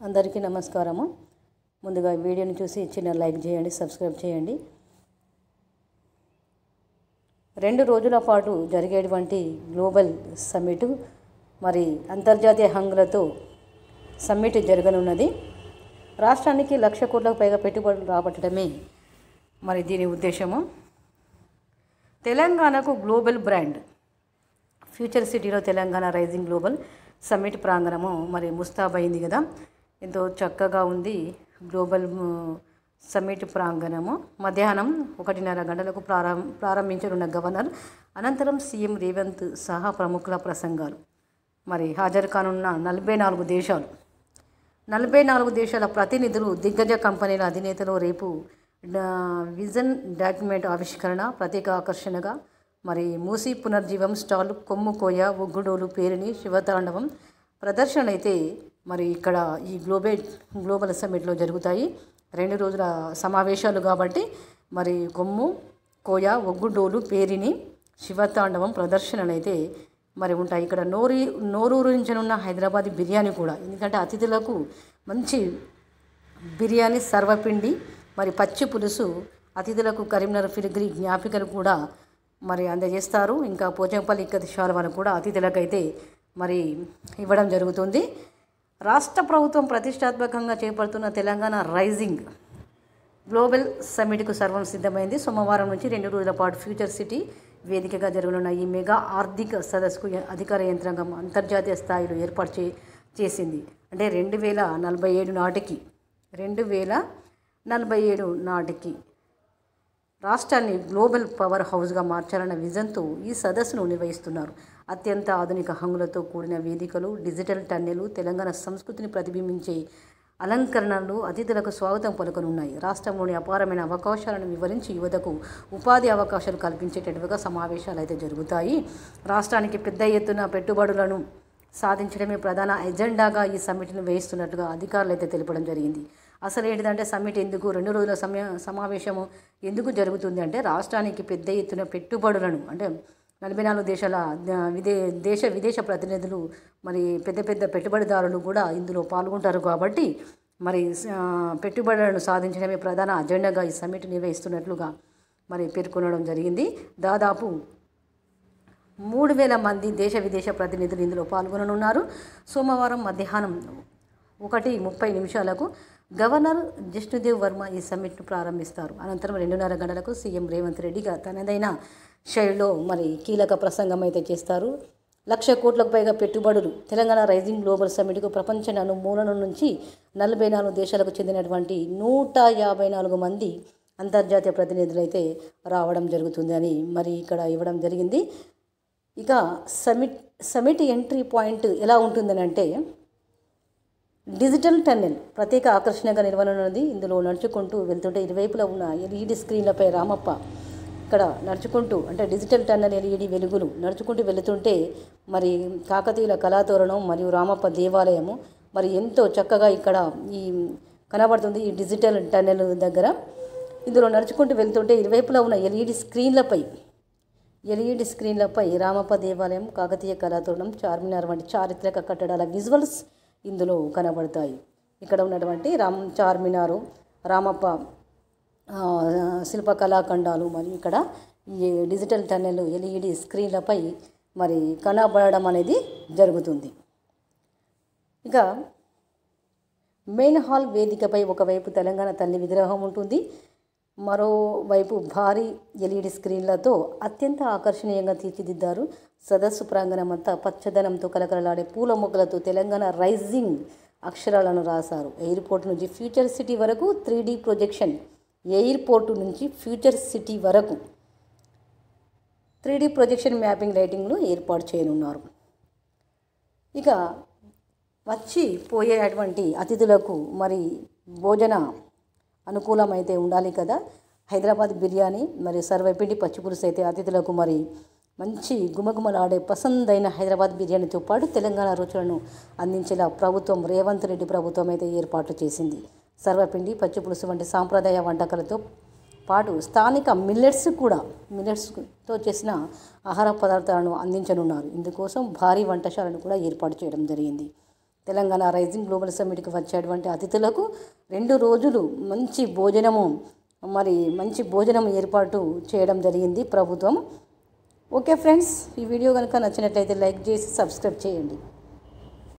అందరికీ నమస్కారము. ముందుగా వీడియోని చూసి చిన్న లైక్ చేయండి, సబ్స్క్రైబ్ చేయండి. 2 రోజుల పాటు జరిగేటువంటి గ్లోబల్ సమ్మిట్ మరి అంతర్జాతీయ హంగులతో సమ్మిట్ జరగనున్నది. రాష్ట్రానికి 1,00,000 కోట్లకు పైగా పెట్టుబడులు రాబట్టడమే మరి దీని ఉద్దేశము. తెలంగాణకు గ్లోబల్ బ్రాండ్ ఫ్యూచర్ సిటీలో తెలంగాణ రైజింగ్ గ్లోబల్ సమ్మిట్ ప్రాంగణము మరి ముస్తాబైంది కదా. ఎంతో చక్కగా ఉంది గ్లోబల్ సమ్మిట్ ప్రాంగణము. మధ్యాహ్నం 1:30 గంటలకు ప్రారంభించనున్న గవర్నర్ అనంతరం సీఎం రేవంత్ సహా ప్రముఖుల ప్రసంగాలు. మరి హాజరు కానున్న 44 దేశాల ప్రతినిధులు, దిగ్గజ కంపెనీల అధినేతలు రేపు విజన్ డాక్యుమెంట్ ఆవిష్కరణ ప్రత్యేక ఆకర్షణగా మరి మూసీ పునర్జీవం స్టాల్, కొమ్ము కోయ, ఒగ్గుడోలు, పేరిణి, శివతాండవం ప్రదర్శనలు అయితే మరి ఇక్కడ ఈ గ్లోబల్ సమ్మిట్లో జరుగుతాయి. 2 రోజుల సమావేశాలు కాబట్టి మరి కొమ్ము కోయ, ఒగ్గుడోలు, పేరిణి, శివతాండవం ప్రదర్శనలు అయితే మరి ఉంటాయి. ఇక్కడ నోరూరించనున్న హైదరాబాదీ బిర్యానీ కూడా, ఎందుకంటే అతిథులకు మంచి బిర్యానీ, సర్వపిండి, మరి పచ్చి పులుసు, అతిథులకు కరీంనగర్ ఫిలిగ్రీ జ్ఞాపికలు కూడా మరి అందజేస్తారు. ఇంకా పోచంపల్లి ఇక్కతి శాలువాను కూడా అతిథులకైతే మరి ఇవ్వడం జరుగుతుంది. రాష్ట్ర ప్రభుత్వం ప్రతిష్టాత్మకంగా చేపడుతున్న తెలంగాణ రైజింగ్ గ్లోబల్ సమ్మిట్కు సర్వం సిద్ధమైంది. సోమవారం నుంచి 2 రోజుల పాటు ఫ్యూచర్ సిటీ వేదికగా జరగనున్న ఈ మెగా ఆర్థిక సదస్సుకు అధికార యంత్రాంగం అంతర్జాతీయ స్థాయిలో ఏర్పాటు చేసింది. అంటే 2047 నాటికి రాష్ట్రాన్ని గ్లోబల్ పవర్ హౌస్గా మార్చాలన్న విజన్తో ఈ సదస్సును నిర్వహిస్తున్నారు. అత్యంత ఆధునిక హంగులతో కూడిన వేదికలు, డిజిటల్ టన్నెలు, తెలంగాణ సంస్కృతిని ప్రతిబింబించే అలంకరణలు అతిథులకు స్వాగతం పలుకనున్నాయి. రాష్ట్రంలోని అపారమైన అవకాశాలను వివరించి యువతకు ఉపాధి అవకాశాలు కల్పించేటట్టుగా సమావేశాలు అయితే జరుగుతాయి. రాష్ట్రానికి పెద్ద ఎత్తున పెట్టుబడులను సాధించడమే ప్రధాన ఎజెండాగా ఈ సమ్మిట్ను వేయిస్తున్నట్టుగా అధికారులు అయితే తెలపడం జరిగింది. అసలు ఏంటిదంటే సమ్మిట్ ఎందుకు, 2 రోజుల సమావేశము ఎందుకు జరుగుతుంది అంటే రాష్ట్రానికి పెద్ద ఎత్తున పెట్టుబడులను, అంటే 44 దేశాల విదేశ ప్రతినిధులు, మరి పెద్ద పెట్టుబడిదారులు కూడా ఇందులో పాల్గొంటారు కాబట్టి మరి పెట్టుబడులను సాధించడమే ప్రధాన అజెండాగా ఈ సమ్మిట్ నిర్వహిస్తున్నట్లుగా మరి పేర్కొనడం జరిగింది. దాదాపు 3,000 మంది విదేశ ప్రతినిధులు ఇందులో పాల్గొననున్నారు. సోమవారం మధ్యాహ్నం 1:30 గవర్నర్ జిష్ణుదేవ్ వర్మ ఈ సమ్మిట్ను ప్రారంభిస్తారు. అనంతరం 2:30 గంటలకు సీఎం రేవంత్ రెడ్డిగా తనదైన శైలిలో మరి కీలక ప్రసంగం అయితే చేస్తారు. 1,00,000 కోట్లకు పైగా పెట్టుబడులు తెలంగాణ రైజింగ్ గ్లోబల్ సమ్మిట్కు ప్రపంచ నలుమూలల నుంచి 44 దేశాలకు చెందినటువంటి 154 మంది అంతర్జాతీయ ప్రతినిధులు అయితే రావడం జరుగుతుంది అని మరి ఇక్కడ ఇవ్వడం జరిగింది. ఇక సమ్మిట్ ఎంట్రీ పాయింట్ ఎలా ఉంటుందని అంటే డిజిటల్ టన్నెల్ ప్రత్యేక ఆకర్షణగా నిర్వహించనున్నది. ఇందులో నడుచుకుంటూ వెళ్తుంటే ఇరువైపులా ఉన్న ఎల్ఈడి స్క్రీన్లపై రామప్ప ఇక్కడ నడుచుకుంటూ, అంటే డిజిటల్ టన్నెల్ ఎల్ఈడి వెలుగులు నడుచుకుంటూ వెళుతుంటే మరి కాకతీయుల కళాతోరణం మరియు రామప్ప దేవాలయము మరి ఎంతో చక్కగా ఇక్కడ ఈ కనబడుతుంది. ఈ డిజిటల్ టన్నెల్ దగ్గర ఇందులో నడుచుకుంటూ వెళ్తుంటే ఇరువైపులా ఉన్న ఎల్ఈడి స్క్రీన్లపై రామప్ప దేవాలయం, కాకతీయ కళాతోరణం, చార్మినార్ వంటి చారిత్రక కట్టడాల విజువల్స్ ఇందులో కనబడతాయి. ఇక్కడ ఉన్నటువంటి చార్మినారు, రామప్ప శిల్ప కళాఖండాలు మరియు ఇక్కడ ఈ డిజిటల్ టన్నెల్ ఎల్ఈడి స్క్రీన్లపై మరి కనబడడం అనేది జరుగుతుంది. ఇక మెయిన్ హాల్ వేదికపై ఒకవైపు తెలంగాణ తల్లి విగ్రహం ఉంటుంది, మరోవైపు భారీ ఎల్ఈడి స్క్రీన్లతో అత్యంత ఆకర్షణీయంగా తీర్చిదిద్దారు. సదస్సు ప్రాంగణం అంతా పచ్చదనంతో కలకలలాడే పూల మొక్కలతో తెలంగాణ రైజింగ్ అక్షరాలను రాశారు. ఎయిర్పోర్ట్ నుంచి ఫ్యూచర్ సిటీ వరకు 3D ప్రొజెక్షన్, ఎయిర్పోర్టు నుంచి ఫ్యూచర్ సిటీ వరకు 3D ప్రొజెక్షన్ మ్యాపింగ్ లైటింగ్ను ఏర్పాటు చేయనున్నారు. ఇక వచ్చి పోయేటువంటి అతిథులకు మరి భోజన అనుకూలమైతే ఉండాలి కదా. హైదరాబాద్ బిర్యానీ మరియు సర్వపిండి పచ్చి పులుసు అయితే అతిథులకు మరి మంచి గుమగుమలాడే పసందైన హైదరాబాద్ బిర్యానీతో పాటు తెలంగాణ రుచులను అందించేలా రేవంత్ రెడ్డి ప్రభుత్వం అయితే ఏర్పాట్లు చేసింది. సర్వపిండి, పచ్చి పులుసు వంటి సాంప్రదాయ వంటకాలతో పాటు స్థానిక మిల్లెట్స్తో చేసిన ఆహార పదార్థాలను అందించనున్నారు. ఇందుకోసం భారీ వంటశాలను కూడా ఏర్పాటు చేయడం జరిగింది. తెలంగాణ రైజింగ్ గ్లోబల్ సమ్మిట్కి వచ్చేటువంటి అతిథులకు 2 రోజులు మంచి భోజనం ఏర్పాటు చేయడం జరిగింది ప్రభుత్వం. ఓకే ఫ్రెండ్స్, ఈ వీడియో కనుక నచ్చినట్లయితే లైక్ చేసి సబ్స్క్రైబ్ చేయండి.